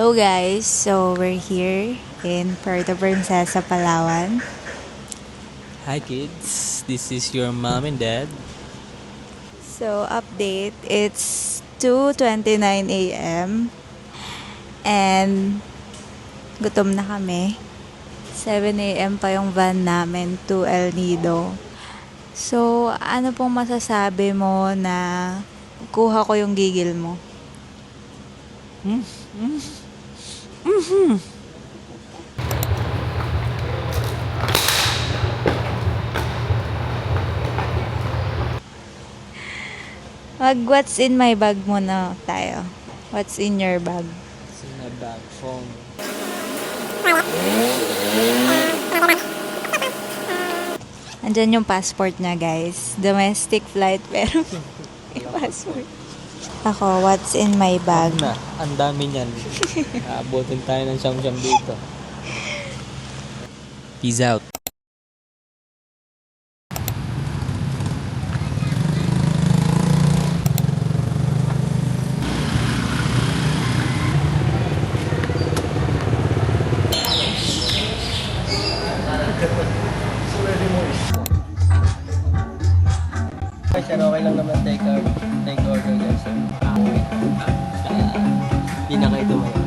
Hello guys, so we're here in Puerto Princesa, Palawan. Hi kids, this is your mom and dad. So update, it's 2:29 a.m. and gutom na kami. 7 a.m. pa yung van namin to El Nido. So ano pong masasabi mo na kuha ko yung gigil mo? What's in my bag muna tayo. What's in your bag? It's in my bag phone. Andyan yung passport niya, guys. Domestic flight, pero may passport. Ako, what's in my bag? Na, ang dami niyan. Aabotin tayo ng siyam-siyam dito. Peace out. Sir, okay lang naman take order guys. Hindi na kayo tumayo.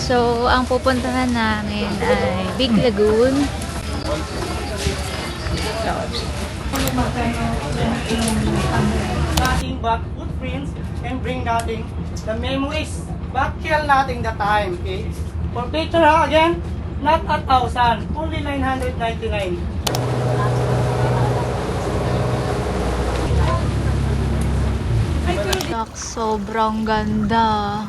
So, ang pupuntahan namin ay Big Lagoon. Nothing but footprints and bring nothing. The memories, but kill nothing the time. Okay. For picture again, not 1,000, only 999. Sobrang ganda.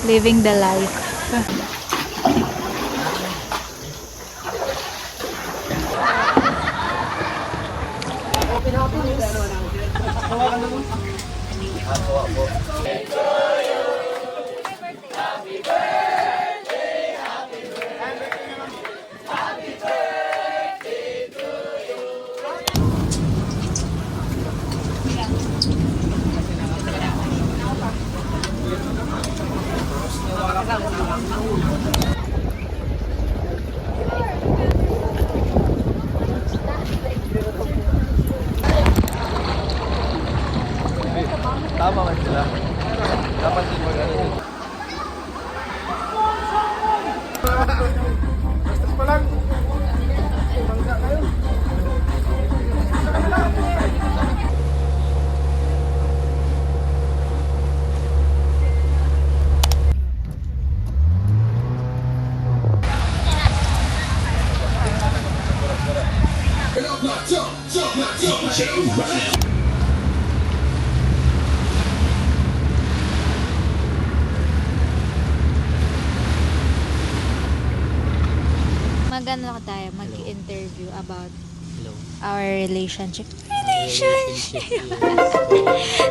Living the life. Tama man sila. Dapat din mag-ano. Bastos pa lang. Bangga kayo. Magano tayo, mag-interview about Hello. our relationship. Relationship is...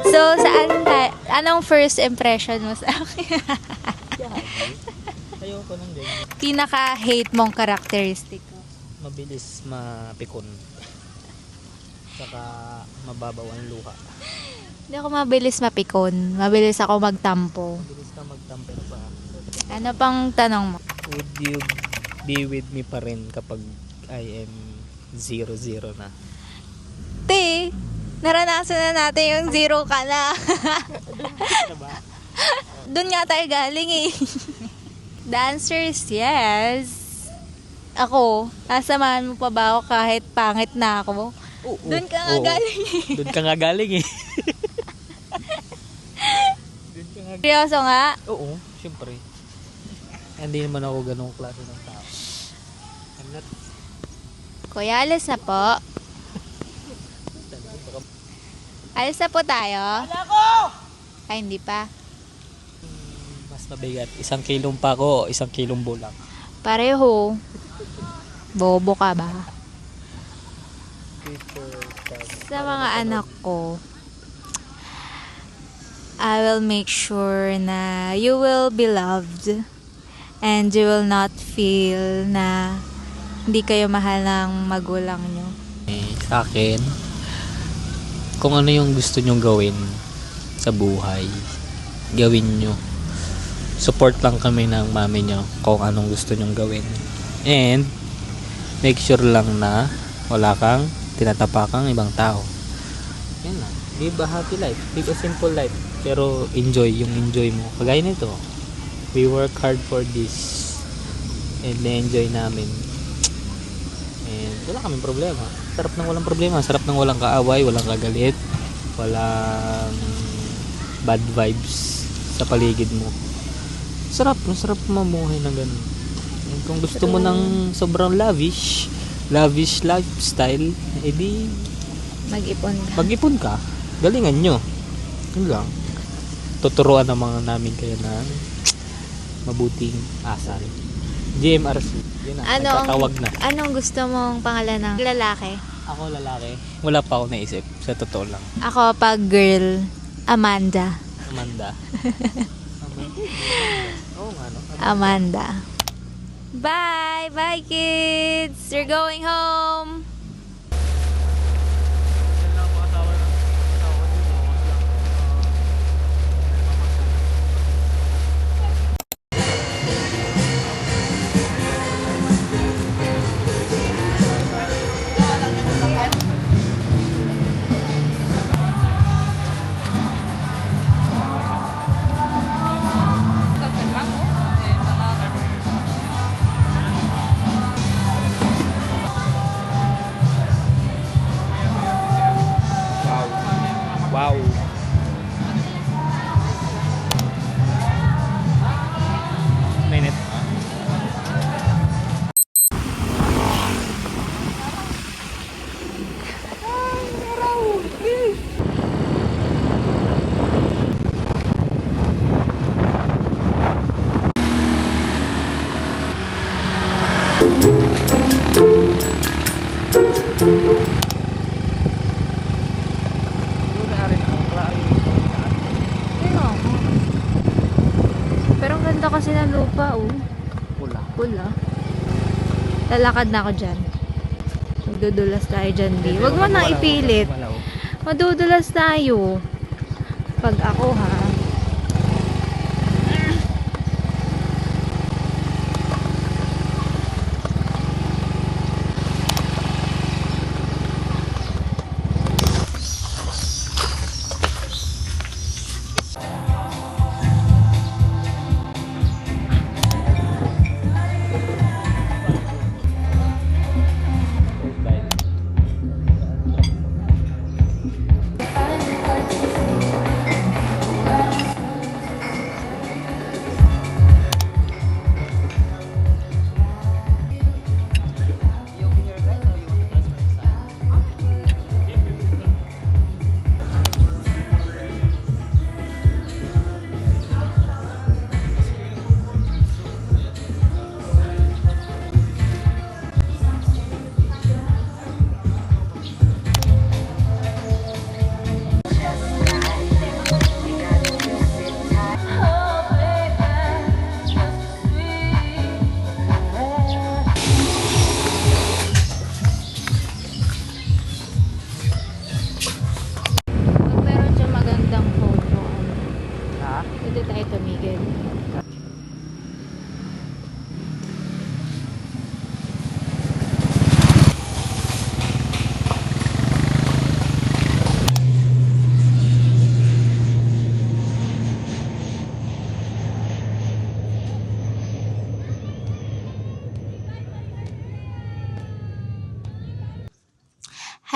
So, saan tayo? Anong first impression mo sa akin? Ayoko nang ganyan. Pinaka-hate mong characteristic ko? mabilis mapikon. Saka mababaw ang luha. Hindi ako mabilis mapikon. Mabilis ako magtampo. Mabilis ka magtamper pa. Ano pang tanong mo? Would you be with me pa rin kapag I am 0-0 na? Te, naranasan na natin yung 0 ka na. Doon nga tayo galing eh. The answer is yes. Ako, sasamahan mo pa ba ako kahit pangit na ako? Doon ka nga Oo. galing eh. Doon ka nga galing eh. Doon ka nga. Seryoso nga? Oo, syempre. Hindi naman ako ganong klase ng tao. I'm not. Kuya, alis na po. Alis na po tayo. Ay, hindi pa. Mas mabigat. 1 kilong pa ako, 1 kilong bulang. Pareho. Bobo ka ba? Sa mga anak ko, I will make sure na you will be loved and you will not feel na hindi kayo mahal ng magulang nyo. Sa akin, kung ano yung gusto nyong gawin sa buhay, gawin nyo. Support lang kami ng mami nyo kung anong gusto nyong gawin. And, make sure lang na wala kang tinatapakang ibang tao. Yan lang. Live a happy life. Live a simple life. Pero enjoy mo. Kagaya nito. We work hard for this. And na-enjoy namin. And wala kaming problema. Sarap ng walang problema. Sarap ng walang kaaway, walang kagalit, walang bad vibes sa paligid mo. Sarap mamuhay ng ganun. And kung gusto mo ng sobrang lavish lifestyle, edi Mag-ipon ka. mag-ipon ka. Galingan nyo. Yun lang. Tuturuan ng mga namin kayo na mabuting asal. GMRC. Yun na. Nagtatawag na. Anong gusto mong pangalan ng lalaki? Ako lalaki. Wala pa ako naisip. Sa totoo lang. Ako pag girl, Amanda. Amanda. Oo nga no. Amanda. Bye! Bye, kids! You're going home! Wow. Minute. Pero ang ganda kasi ng lupa, oh. Pula. Lalakad na ako dyan. Magdudulas tayo dyan, B. Huwag mo nang ipilit. Madudulas tayo. Pag ako, ha.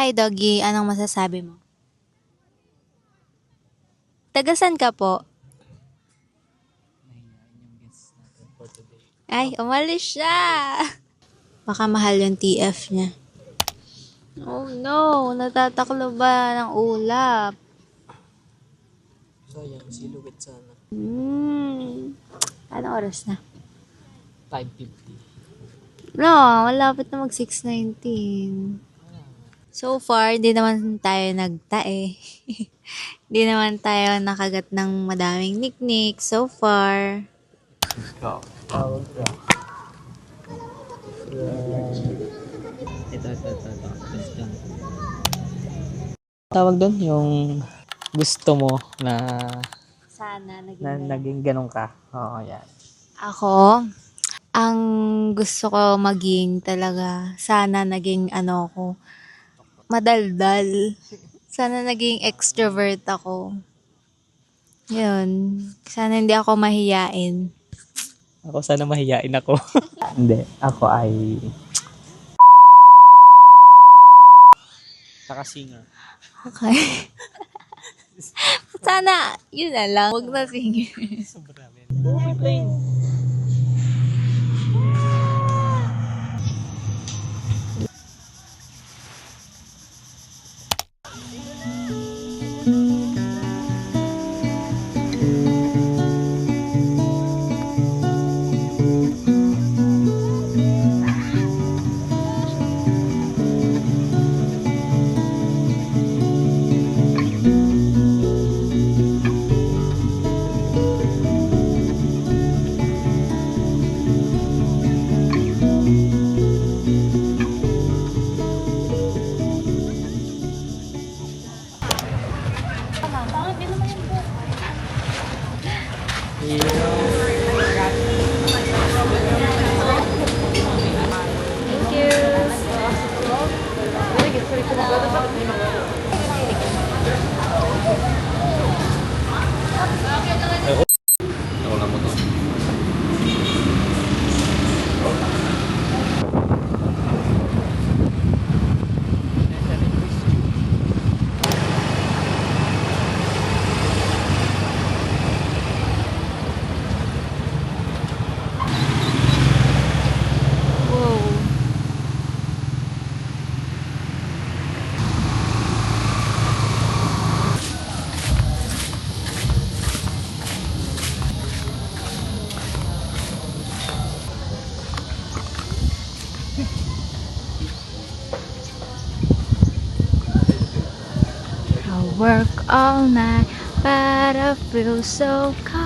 Hi, Doggy. Anong masasabi mo? Tagasan ka po? Ay, umalis siya! Baka mahal yung TF niya. Oh no, natataklo ba ng ulap? Sayang, silhouette sana. Anong oras na? 5:50. No, malapit na mag 6:19. So far, hindi naman tayo nagtae. Hindi naman tayo nakagat ng madaming niknik so far. Tawag ka. Ito. Question. Tawag doon yung gusto mo na Sana naging naging ganun ka. Oo, yan. Ako, ang gusto ko maging talaga, sana naging ano ko, madaldal. Sana naging extrovert ako. Yun. Sana hindi ako mahiyain. Ako sana mahiyain ako. Hindi, ako ay saka singer. Okay. Sana, yun na lang. Huwag na singer. Sobra men. Okay, plain. Thank you. Ako lang mo to. Whoa. I work all night, but I feel so calm.